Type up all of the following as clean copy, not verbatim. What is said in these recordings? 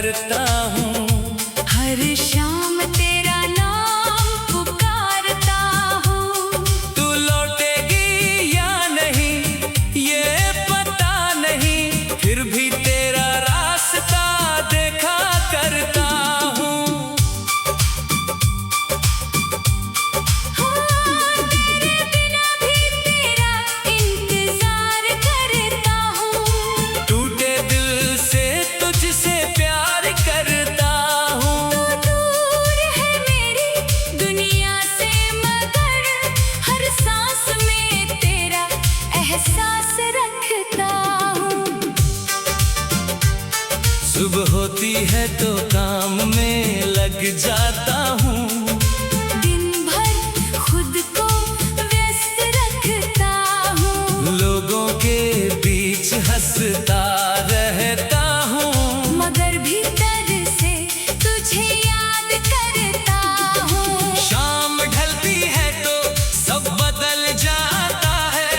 करता हूँ। हर शाम तेरा नाम पुकारता हूँ। तू लौटेगी या नहीं ये पता नहीं, फिर भी तेरा रास्ता देखा करता हूँ। तेरे बिना भी तेरा इंतजार करता हूँ। टूटे दिल से तुझसे प्यार करता हूँ। तू दूर है मेरी दुनिया से, मगर हर सांस में तेरा एहसास रखता हूँ। सुबह होती है तो काम में लग जाता हूँ। दिन भर खुद को व्यस्त रखता हूँ। लोगों के बीच हंसता रहता हूँ। मगर भीतर से तुझे याद करता हूँ। शाम ढलती है तो सब बदल जाता है।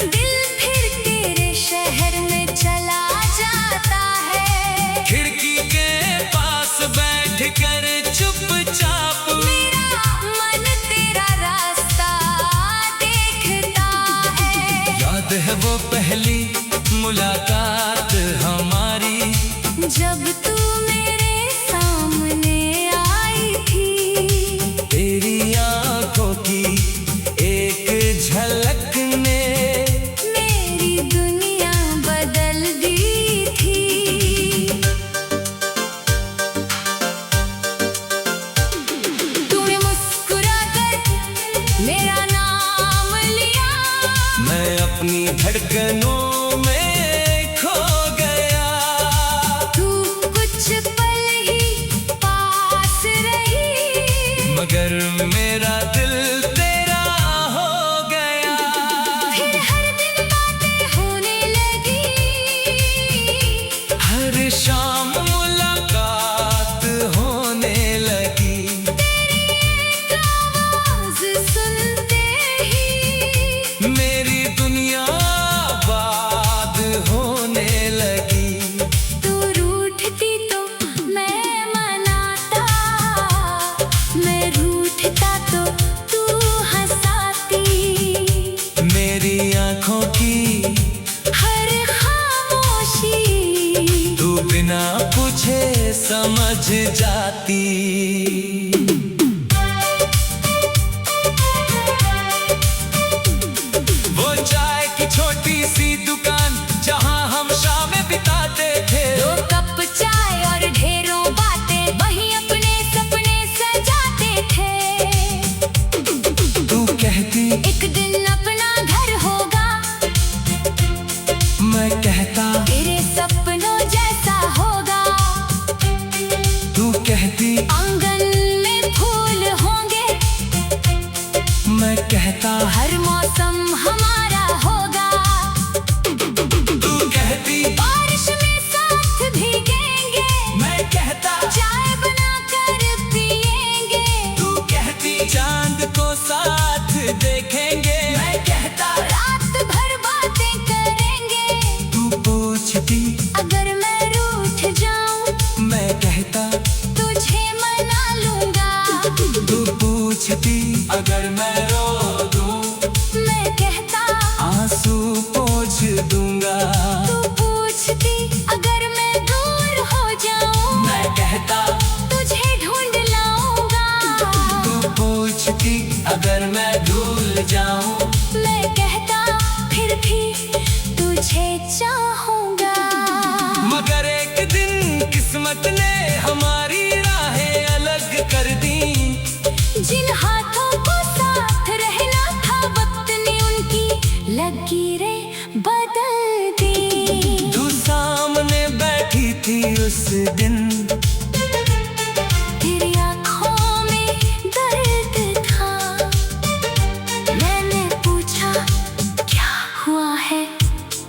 दिल फिर तेरे शहर में चला जाता है। खिड़की के पास बैठ कर चुपचाप मेरा मन तेरा रास्ता देखता है। याद है वो पहली मुलाकात हमारी, जब तू मेरे सामने आई थी। तेरी आंखों की एक झलक ने मेरी दुनिया बदल दी थी। तूने मुस्कुरा कर मेरा नाम लिया। मैं अपनी धड़कनों में खो गया। तू कुछ पल ही पास रही, मगर मेरा दिल तेरा हो गया। फिर हर दिन बातें होने लगी। हर शाम मुलाकात होने लगी। तेरी आवाज सुनते ही मेरी दुनिया आबाद होने लगी। तू रूठती तो मैं मनाता, मैं रूठता तो तू हंसाती। मेरी आंखों की हर खामोशी तू बिना पूछे समझ जाती। वो चाय की छोटी सी दुकान जहां हम शामें बिताते थे। 2 कप चाय और ढेरों बातें, वहीं अपने सपने सजाते थे। तू कहती एक दिन अपना घर होगा, मैं कहता तेरे सपनों जैसा होगा। तू कहती आंगन में फूल होंगे, मैं कहता हर मौसम हमारा होगा। तू कहती बारिश में साथ भीगेंगे, मैं कहता चाय बनाकर पिएंगे। तू कहती चांद को साथ देखेंगे। मैं कहता रात भर बातें करेंगे। तू पूछती अगर मैं रूठ जाऊं, मैं कहता तुझे मना लूंगा। तू पूछती अगर मैं रो दूं, मैं कहता आंसू पोंछ दूंगा। तू पूछती अगर मैं दूर हो जाऊं, मैं कहता तुझे ढूंढ लाऊंगा। तू पूछती अगर मैं भूल जाऊं, मैं कहता फिर भी तुझे चाहूंगा। मगर एक दिन किस्मत ने हमारी राहें अलग कर दी। जिन हाथों को साथ रहना था, वक्त ने उनकी लकीरें बदल दी। तू सामने बैठी थी उस दिन, तेरी आंखों में दर्द था। मैंने पूछा क्या हुआ है,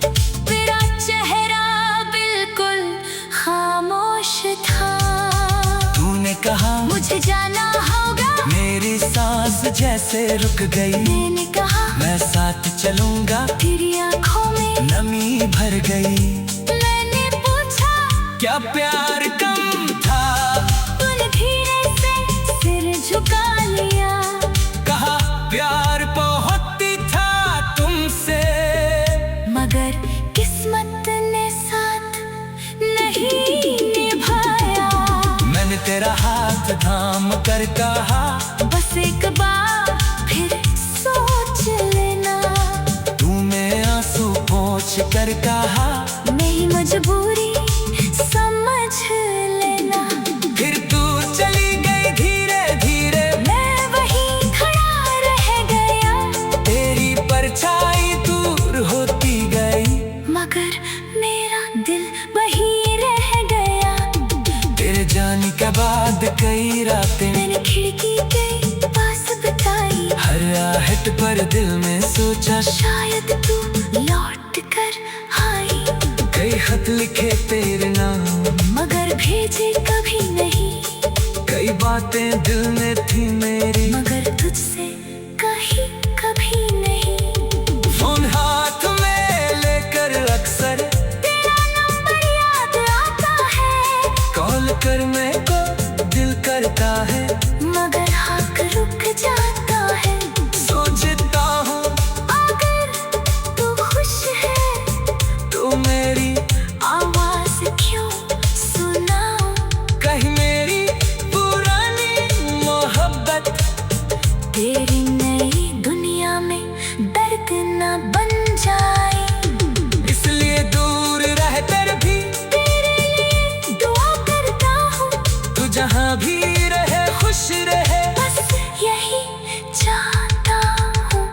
तेरा चेहरा बिल्कुल खामोश था। तूने कहा मुझे जाना होगा, मेरी सांस जैसे रुक गई। मैंने कहा मैं साथ चलूंगा, तेरी आंखों में नमी भर गई। मैंने पूछा क्या प्यार कम तेरा हाथ थाम कर कहा, बस एक बार फिर सोच लेना। तू में आंसू पोंछ कर कहा, मेरी मजबूरी समझ लेना। फिर तू चली गई धीरे धीरे, मैं वहीं खड़ा रह गया, तेरी परछाई दूर होती गई, मगर मेरा दिल वहीं रह गया। तेरे जाने के बाद कई रातें मैंने खिड़की के पास बिताई, हर आहट पर दिल में सोचा, शायद तू लौट कर आई। कई खत लिखे तेरे नाम, मगर भेजे कभी नहीं, कई बातें दिल में थी मेरी, मगर तुझसे कहीं कभी नहीं। फोन हाथ में लेकर अक्सर तेरा नंबर याद आता है, कॉल कर मेरे को दिल करता है, मगर हाथ रुक जाता है। सोचता हूँ अगर तू खुश है तो मेरी आवाज क्यों सुनाऊं। कहीं मेरी पुरानी मोहब्बत तेरी नई दुनिया में दर्द न बन जाए, इसलिए दूर रह कर भी तेरे लिए दुआ करता हूँ। तू जहाँ भी रहे खुश रहे, बस यही चाहता हूँ।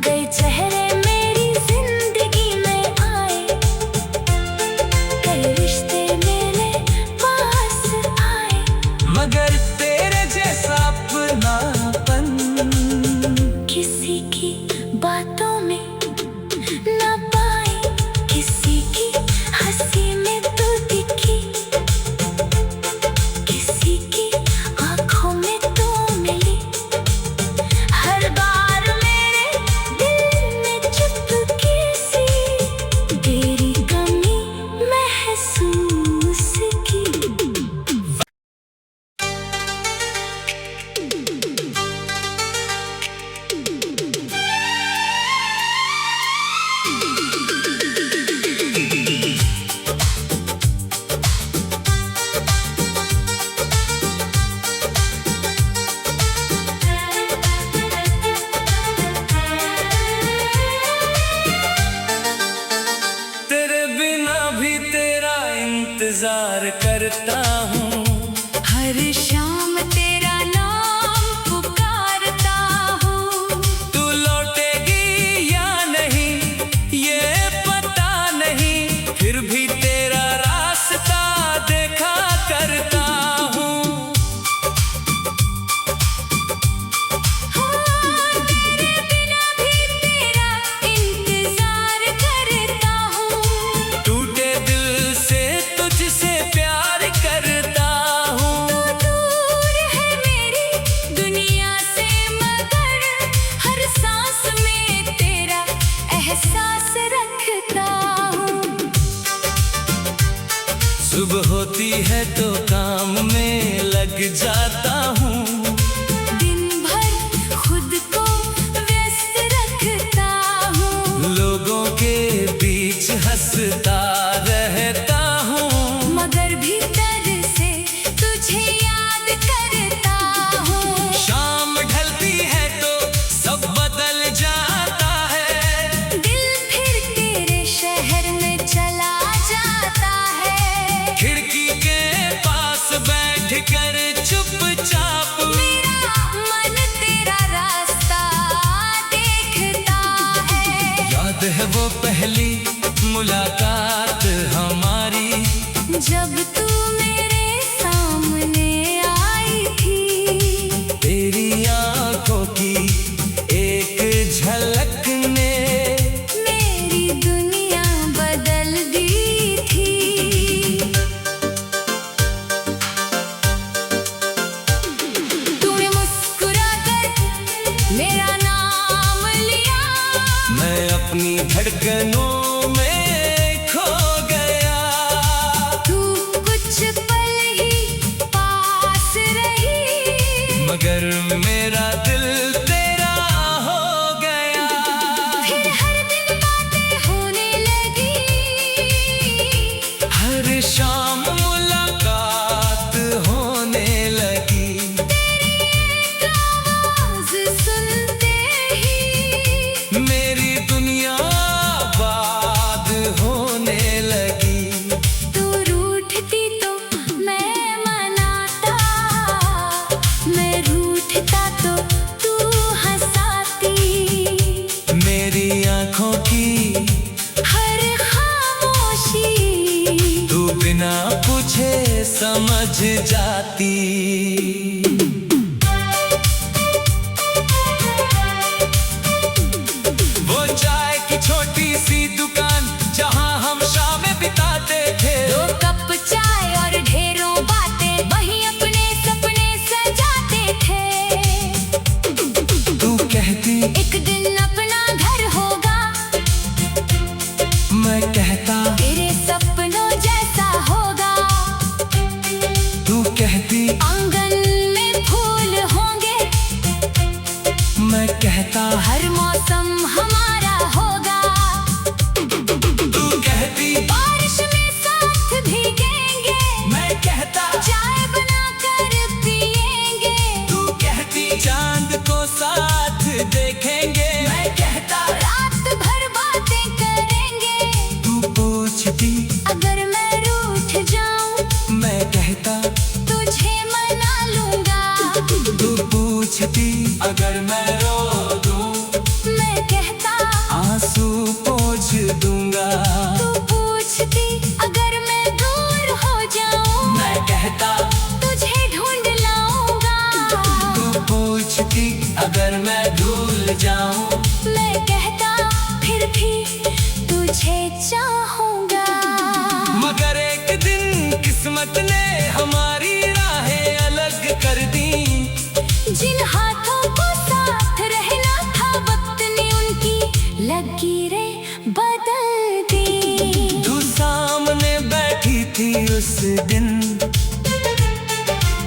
कई चेहरे मेरी जिंदगी में आए, कई रिश्ते मेरे पास आए, मगर तेरे जैसा अपनापन किसी की बातों में न पाए। किसी की हंसी में तू दिखी, किसी की आंखों में तू मिली, हर बार मेरे दिल में चुपके से तेरी कमी महसूस की। तेरे बिना भी तेरा इंतजार करता हूँ, हर शाम तेरा नाम पुकारता हूँ। तू लौटेगी या नहीं ये पता नहीं, फिर भी तेरा रास्ता देखा करता हूँ। हाँ, तेरे बिना भी तेरा इंतजार करता हूँ। टूटे दिल से तुझसे प्यार करता हूँ, तू दूर है मेरी दुनिया से, मगर हर सांस में तेरा एहसास रखता हूँ। सुबह होती है तो काम में लग जाता हूँ, दिन भर खुद को व्यस्त रखता हूँ, लोगों के बीच हंसता रहता हूँ, मगर भीतर से तुझे याद करता हूँ। शाम ढलती है तो सब बदल जाता है, दिल फिर तेरे शहर में चला जाता है, खिड़की के पास बैठ कर चुपचाप मेरा मन तेरा रास्ता देखता है। याद है वो पहली मुलाकात हमारी, जब तू मेरे सामने आई थी, तेरी आंखों की एक झलक ने मेरी दुनिया बदल दी थी। तूने मुस्कुरा कर मेरा नाम लिया, मैं अपनी धड़कनों में खो गया, तू कुछ पल ही पास रही, मगर मेरा दिल तेरा हो गया। फिर हर दिन बातें होने लगी, हर शाम मुलाकात होने जाती। वो चाय की छोटी सी दुकान जहां हम शामें बिताते थे। 2 कप चाय और ढेरों बातें, वहीं अपने सपने सजाते थे। तू कहती एक दिन अपना घर होगा, मैं कहता तेरे सपनों जैसा होगा। तू कहती आंगन में फूल होंगे, मैं कहता हर मौसम हमारा होगा। तू कहती बारिश में साथ भीगेंगे, मैं कहता चाय बनाकर पिएंगे। तू कहती चांद को साथ देखेंगे, मैं कहता रात भर बातें करेंगे। तू पूछती अगर मैं रूठ जाऊं, मैं कहता तुझे मना लूंगा। तू पूछती अगर मैं रो दूं, मैं कहता आंसू पोंछ दूंगा। तू पूछती अगर मैं दूर हो जाऊं, मैं कहता तुझे ढूंढ लाऊंगा। तू पूछती अगर मैं भूल जाऊं, मैं कहता फिर भी तुझे चाहूंगा। मगर एक दिन किस्मत ने हमारी राहें अलग कर दी। जिन हाथों को साथ रहना था, वक्त ने उनकी लकीरें बदल दी। तू सामने बैठी थी उस दिन,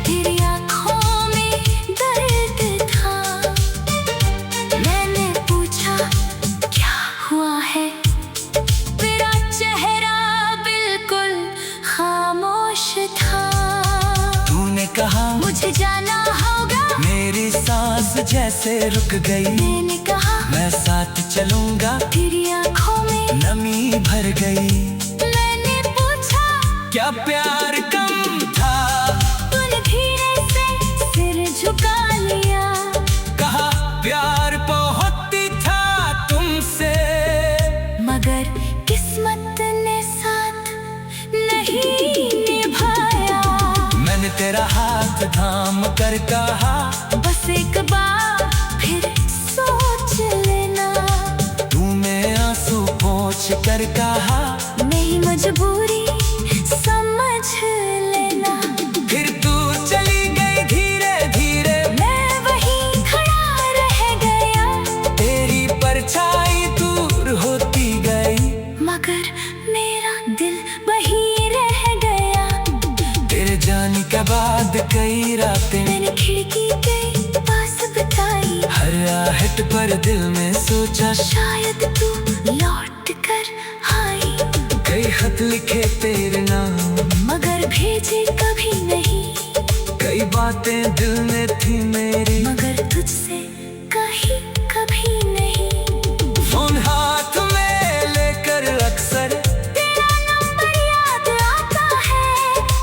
तेरी आँखों में दर्द था। मैंने पूछा क्या हुआ है, तेरा चेहरा बिल्कुल खामोश था। तूने कहा मुझे जाना होगा, मेरी सांस जैसे रुक गई। मैंने कहा मैं साथ चलूंगा, तेरी आँखों में नमी भर गई। मैंने पूछा क्या प्यार कम था, तूने धीरे से सिर झुका लिया। कहा प्यार बहुत ही था तुमसे, मगर किस्मत ने साथ नहीं निभाया। मैंने तेरा हाथ थाम कर कहा बस एक बार फिर सोच लेना। तूने आंसू पोंछ कर कहा मेरी मजबूरी समझ लेना। फिर तू चली गई धीरे धीरे, मैं वहीं खड़ा रह गया, तेरी परछाई दूर होती गई। मगर मेरा दिल वहीं रह गया। तेरे जाने के बाद कई रातें मैंने खिड़की के पास बिताई, हर आहट पर दिल में सोचा शायद तू लौट कर आई। कई खत लिखे तेरे नाम, मगर भेजे कभी नहीं, कई बातें दिल में थी मेरी, मगर तुझसे कहीं कभी नहीं। फोन हाथ में लेकर अक्सर तेरा नंबर याद आता है,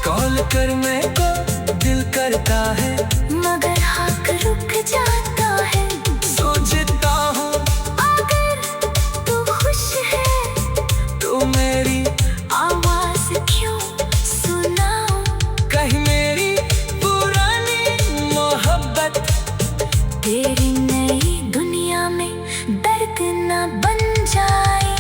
कॉल कर मेरे को दिल करता है। मगर हाथ रुक जाता है। सोचता हूँ अगर तू खुश है, तो मेरी आवाज क्यों सुनाऊं। कहीं मेरी पुरानी मोहब्बत तेरी नई दुनिया में दर्द न बन जाए।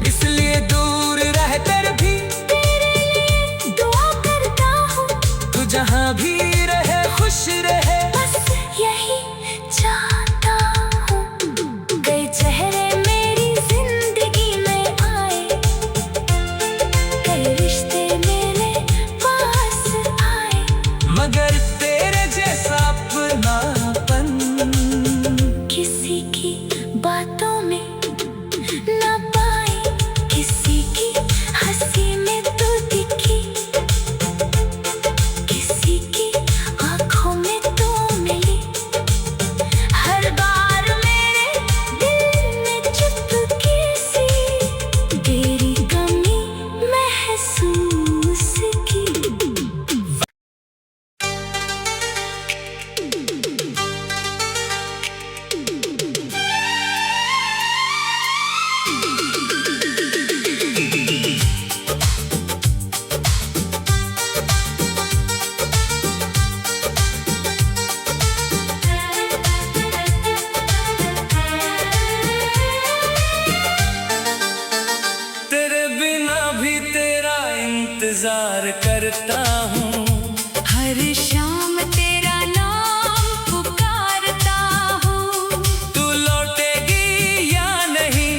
इसलिए दूर रह कर भी तेरे लिए दुआ करता हूँ, तू जहाँ भी रहे खुश रहे। बस यही चाहता हूँ। कई चेहरे मेरी जिंदगी में आए, कई रिश्ते मेरे पास आए, मगर तेरे जैसा अपनापन किसी की बातों में न पाए। किसी की हंसी में तू दिखी, किसी की आंखों में तू मिली। हर बार मेरे दिल में चुपके से तेरी कमी महसूस की। करता हूँ। हर शाम तेरा नाम पुकारता हूँ। तू लौटेगी या नहीं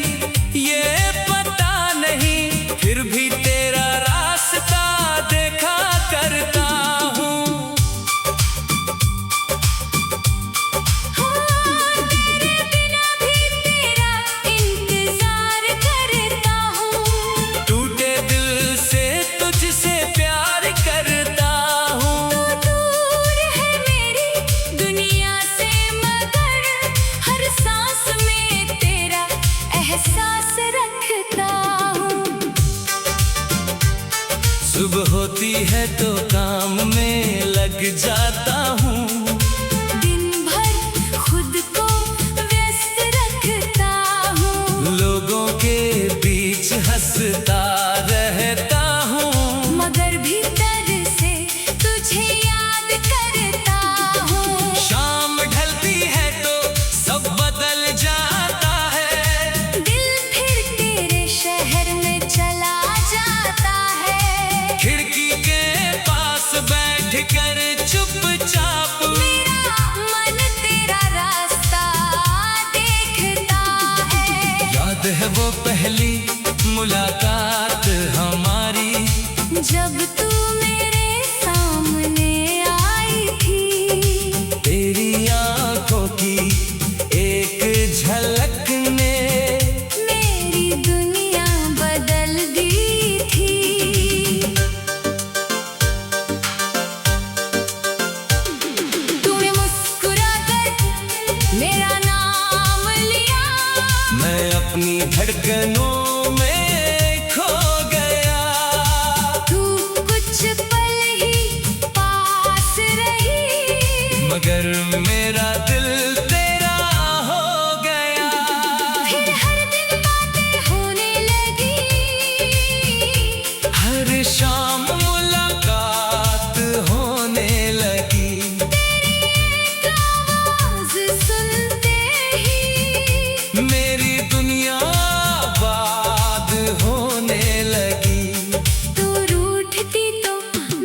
ये पता नहीं, फिर भी तेरा रास्ता देखा करता हूँ। हाँ, तेरे बिना भी तेरा इंतजार करता हूँ। टूटे दिल से तुझसे प्यार करता हूँ। तू दूर है मेरी दुनिया से, मगर हर सांस में तेरा एहसास रखता हूँ। सुबह होती है तो काम में लग जाता हूँ। दिन भर खुद को व्यस्त रखता हूँ। लोगों के बीच हंसता रहता हूँ। मगर भीतर से तुझे याद करता हूँ। शाम ढलती है तो सब बदल जाता है। दिल फिर तेरे शहर में चला जाता है। खिड़की के पास बैठ कर चुपचाप मेरा मन तेरा रास्ता देखता है। याद है वो पहली मुलाकात हमारी, जब तू मेरे सामने आई थी। तेरी आंखों की एक झलक ने मेरी दुनिया बदल दी थी। तूने मुस्कुरा कर मेरा नाम लिया। मैं अपनी धड़कनों में खो गया। तू कुछ पल ही पास रही, मगर मेरा दिल तेरा हो गया। फिर हर दिन बातें होने लगी। हर शाम मुलाकात होने लगी। आवाज सुनते ही मेरी दुनिया आबाद होने लगी। तू रूठती तो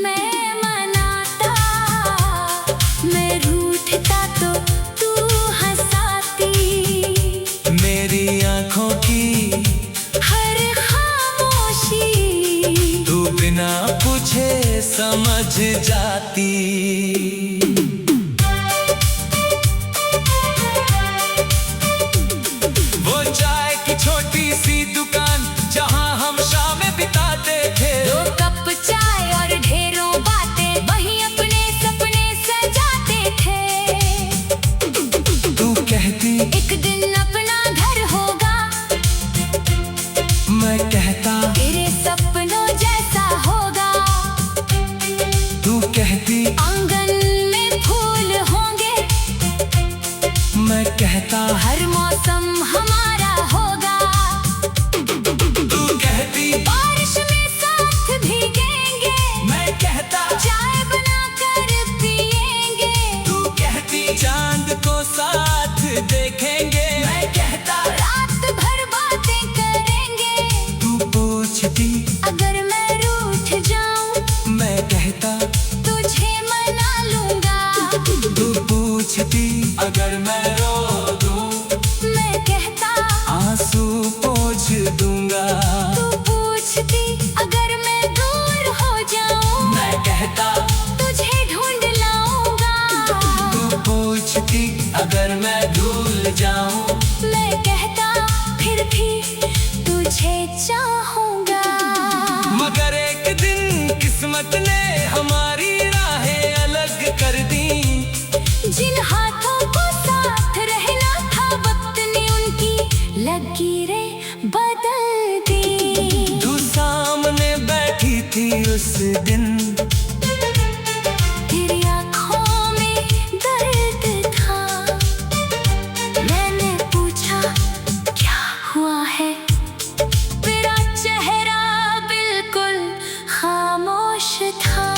मैं मनाता, मैं रूठता तो तू हंसाती। मेरी आंखों की हर खामोशी तू बिना पूछे समझ जाती। वो चाय की छोटी सी दुकान जहां हम शामें बिताते थे। 2 कप चाय और ढेरों बातें, वहीं अपने सपने सजाते थे। तू कहती एक दिन अपना घर होगा, मैं कहता तेरे सपनों जैसा होगा। तू कहती आंगन में फूल होंगे, मैं कहता हर मौसम हमारा होगा। तू कहती बारिश में साथ भीगेंगे, मैं कहता चाय बनाकर पिएंगे। तू कहती चांद को साथ देखेंगे। मैं कहता रात भर बातें करेंगे। तू पूछती अगर मैं रूठ जाऊं, मैं कहता तुझे मना लूंगा। तू पूछती अगर मैं रो दूं, मैं कहता आंसू पोंछ दूंगा। तू पूछती अगर मैं दूर हो जाऊं, मैं कहता तुझे ढूंढ लाऊंगा। तू पूछती अगर मैं भूल जाऊं, मैं कहता फिर भी तुझे चाहूंगा। मगर एक दिन किस्मत ने हमारी राहें अलग कर दी। जिन हाथों को साथ रहना था, वक्त ने उनकी लकीरें बदल दी। तू सामने बैठी थी उस दिन, तेरी आँखों में दर्द था। मैंने पूछा क्या हुआ है, तेरा चेहरा बिल्कुल खामोश था।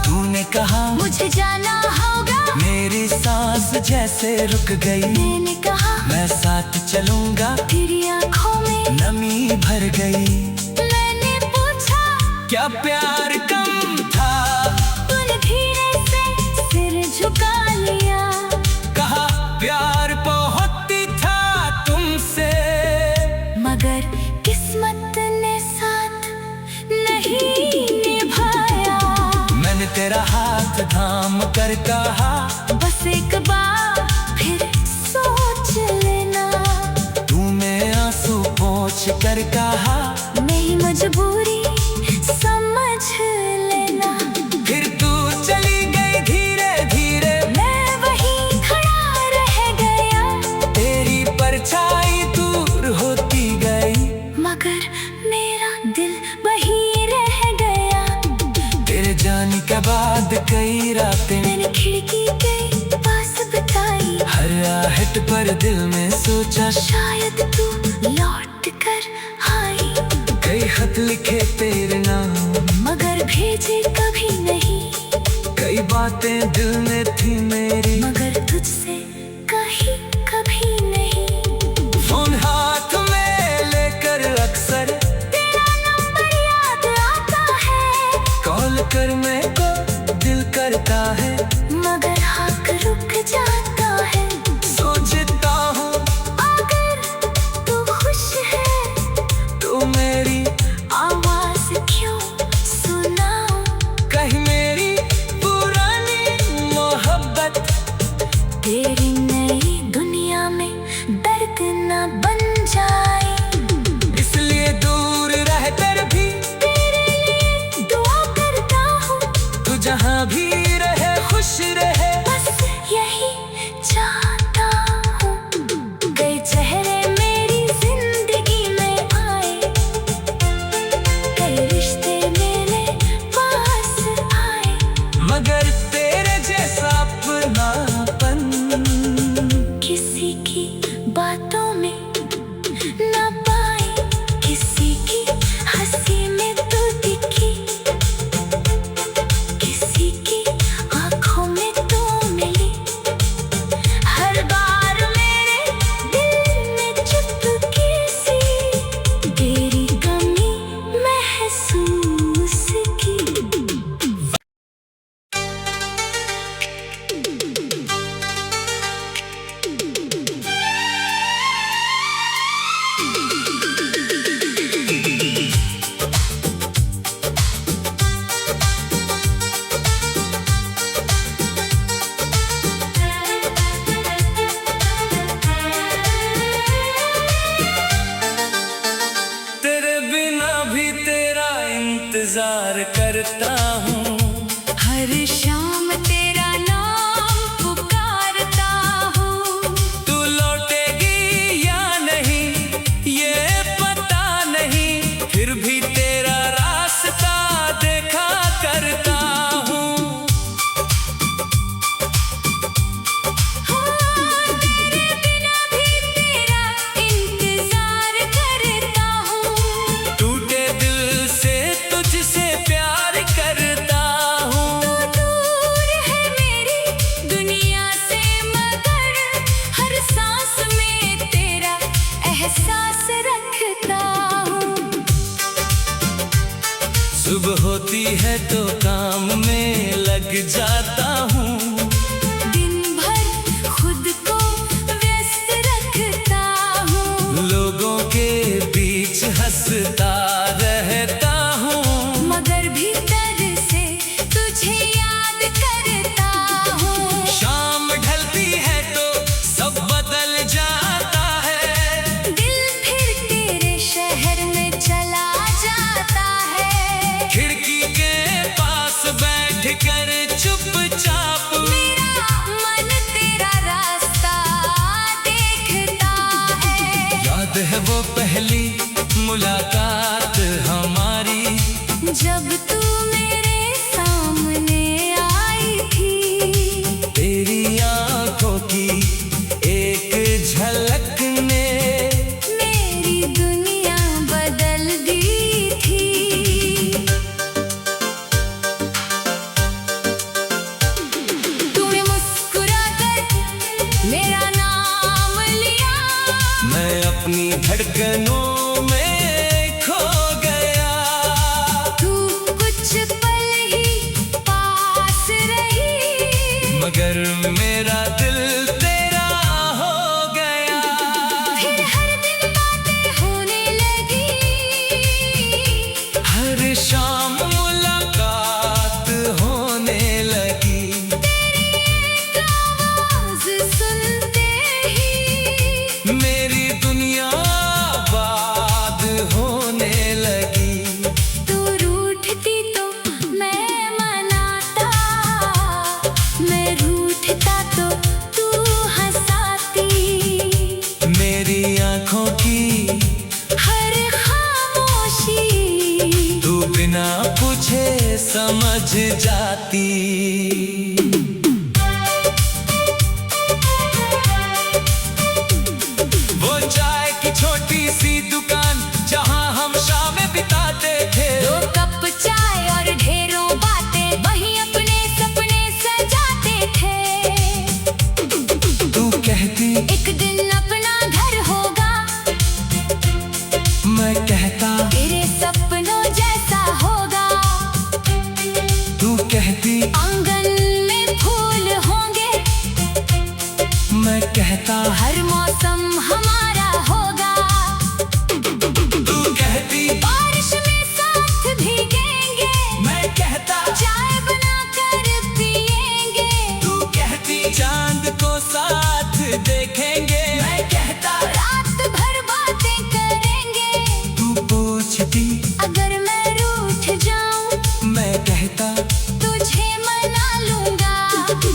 तूने कहा मुझे जाना होगा, मेरी सांस जैसे रुक गई। मैंने कहा मैं साथ चलूंगा, तेरी आँखों में नमी भर गई। मैंने पूछा क्या प्यार कम थाम कर कहा, बस एक बार फिर सोच लेना। तूने आंसू पोंछ कर कहा, मेरी मजबूरी समझ लेना। फिर तू चली गई धीरे धीरे, मैं वहीं खड़ा रह गया, तेरी परछाई दूर होती गई, मगर मेरा दिल वहीं रह गया। तेरे जाने के बाद कई रातें मैंने खिड़की के पास बिताई, हर आहट पर दिल में सोचा, शायद तू लौट कर आई। कई खत लिखे तेरे नाम, मगर भेजे कभी नहीं, कई बातें दिल में थी मेरी, मगर तुझसे कहीं कभी नहीं। फोन हाथ में लेकर अक्सर तेरा नंबर याद आता है, कॉल करने को दिल करता है, मगर हाथ रुक जाता है। सोचता हूँ अगर तू खुश है तो मेरी आवाज क्यों सुनाऊं, कहीं मेरी पुरानी मोहब्बत तेरी नई दुनिया में दर्द न बन जाए। इसलिए दूर रह कर भी तेरे लिए दुआ करता हूँ, तू जहाँ भी रहे खुश रहे। बस यही चाहता हूँ। कई चेहरे मेरी जिंदगी में आए, कई रिश्ते मेरे पास आए, मगर तेरे जैसा अपनापन किसी की बातों में न पाए, किसी की हंसी में तू दिखी, किसी की आंखों में तू मिली। हर बार मेरे दिल में चुपके से तेरी कमी महसूस की। तेरे बिना भी तेरा इंतजार करता हूँ, हर शाम तेरा नाम पुकारता हूँ, तू लौटेगी या नहीं ये पता नहीं, फिर भी तेरा रास्ता देखा करता हूँ। तेरे बिना भी तेरा इंतजार करता हूँ, टूटे दिल से तुझसे प्यार करता हूँ, तू दूर है मेरी दुनिया से, मगर हर सांस में तेरा एहसास रखता हूँ। सुबह होती है तो काम में लग जाता हूँ, दिन भर खुद को व्यस्त रखता हूँ, लोगों के बीच हंसता रहता हूँ, मगर भीतर से तुझे याद करता हूँ। शाम ढलती है तो सब बदल जाता है, दिल फिर तेरे शहर में चला जाता है, खिड़की के पास बैठ कर चुपचाप मेरा मन तेरा रास्ता देखता है। याद है वो पहली मुलाकात हमारी, जब तू मेरे सामने आई थी, तेरी आंखों की एक झलक ने मेरी दुनिया बदल दी थी। तूने मुस्कुरा कर मेरा नाम लिया, मैं अपनी धड़कनों में खो गया, तू कुछ पल ही पास रही, मगर मेरा दिल तेरा हो गया। फिर हर दिन बातें होने लगी, हर शाम मुलाकात होने लगी,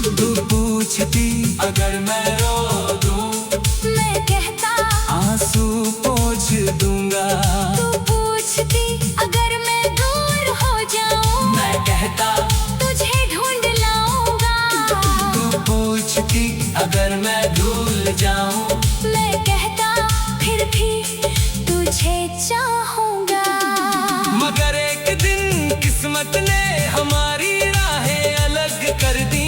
तू पूछती अगर मैं रो दूं, मैं कहता आंसू पोंछ दूंगा। तू पूछती अगर मैं दूर हो जाऊं, मैं कहता तुझे ढूंढ लाऊंगा। तू पूछती अगर मैं भूल जाऊं, मैं कहता फिर भी तुझे चाहूंगा। मगर एक दिन किस्मत ने हमारी राहें अलग कर दी।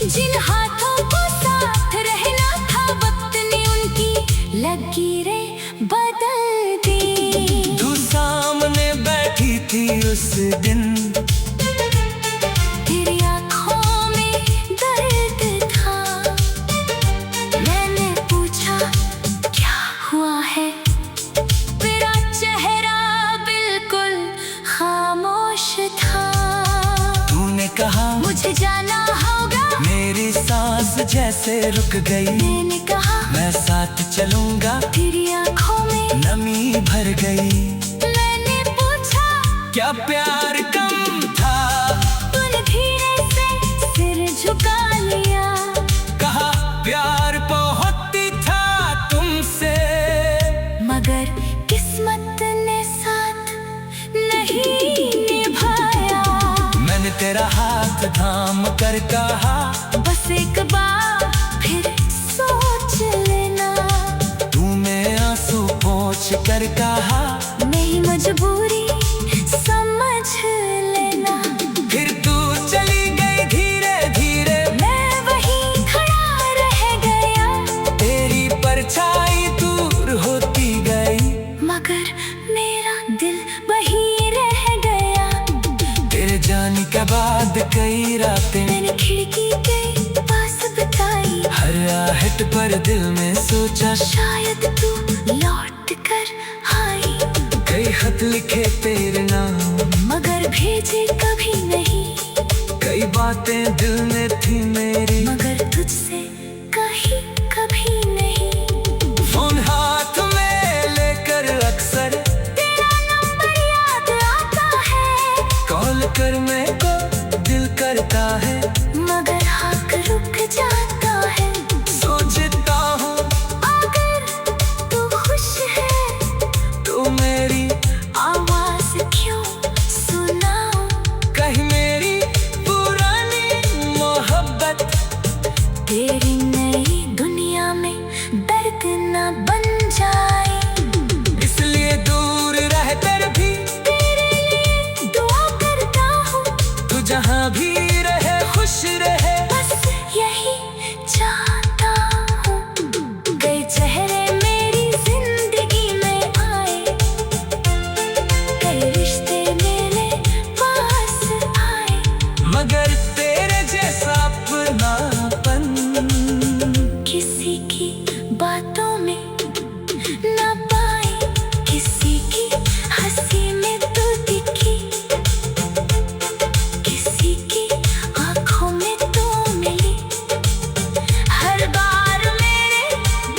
जिन हाथों को साथ रहना था, वक्त ने उनकी लकीरें बदल दी। तू सामने बैठी थी उस दिन, तेरी आँखों में दर्द था। मैंने पूछा क्या हुआ है, तेरा चेहरा बिल्कुल खामोश था। तूने कहा मुझे जाना होगा, मेरी सांस जैसे रुक गई। मैंने कहा मैं साथ चलूंगा, तेरी आँखों में नमी भर गई। मैंने पूछा क्या प्यार कम था, तूने धीरे से सिर झुका लिया। कहा प्यार बहुत ही था तुमसे, मगर किस्मत ने साथ नहीं निभाया। मैंने तेरा हाथ थाम कर कहा बस एक बार फिर सोच लेना। तूने आंसू पोंछ कर कहा मेरी मजबूरी समझ लेना। फिर तू चली गई धीरे धीरे, मैं वहीं खड़ा रह गया, तेरी परछाई दूर होती गई। मगर मेरा दिल वहीं रह गया। तेरे जाने के बाद कई रातें मैंने खिड़की के पास बिताई, हर आहट पर दिल में सोचा शायद तू लौट कर आई। कई खत लिखे तेरे नाम, मगर भेजे कभी नहीं, कई बातें दिल में थी मेरी, मगर तुझसे कहीं कभी नहीं। फोन हाथ में लेकर अक्सर तेरा नंबर याद आता है, कॉल कर मेरे को दिल करता है। मगर हाथ रुक जाता है। सोचता हूँ अगर तू खुश है तो मेरी आवाज क्यों सुनाऊं। कहीं मेरी पुरानी मोहब्बत तेरी नई दुनिया में दर्द न बन जाए। इसलिए दूर रह कर भी तेरे लिए दुआ करता हूँ, तू जहाँ भी रहे खुश रहे। बस यही चाहता हूँ। कई चेहरे मेरी जिंदगी में आए, कई रिश्ते मेरे पास आए, मगर तेरे जैसा अपनापन किसी की बातों में न पाए। किसी की हंसी में तू दिखी, किसी की आंखों में तू मिली। हर बार मेरे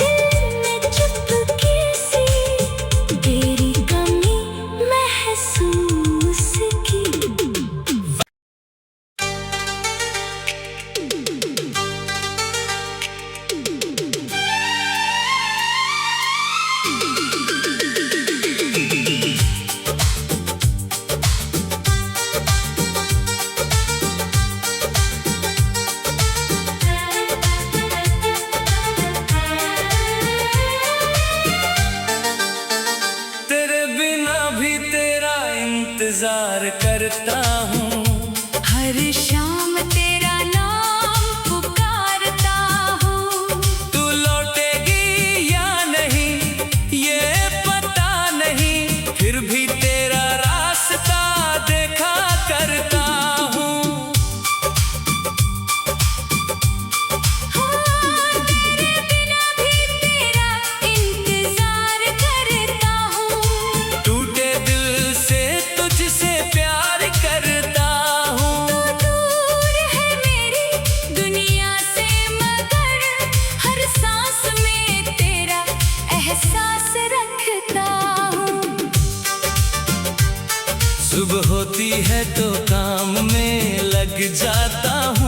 दिल में चुपके से तेरी कमी महसूस की। तेरे बिना भी तेरा इंतजार करता हूँ। हर शाम तेरा नाम पुकारता हूँ। तू लौटेगी या नहीं ये पता नहीं, फिर भी तेरा रास्ता देखा करता हूँ। तेरे बिना भी तेरा इंतजार करता हूँ। टूटे दिल से तुझसे प्यार करता हूँ। तू दूर है मेरी दुनिया से, मगर हर सांस में तेरा एहसास रखता हूँ। सुबह होती है तो काम में लग जाता हूँ।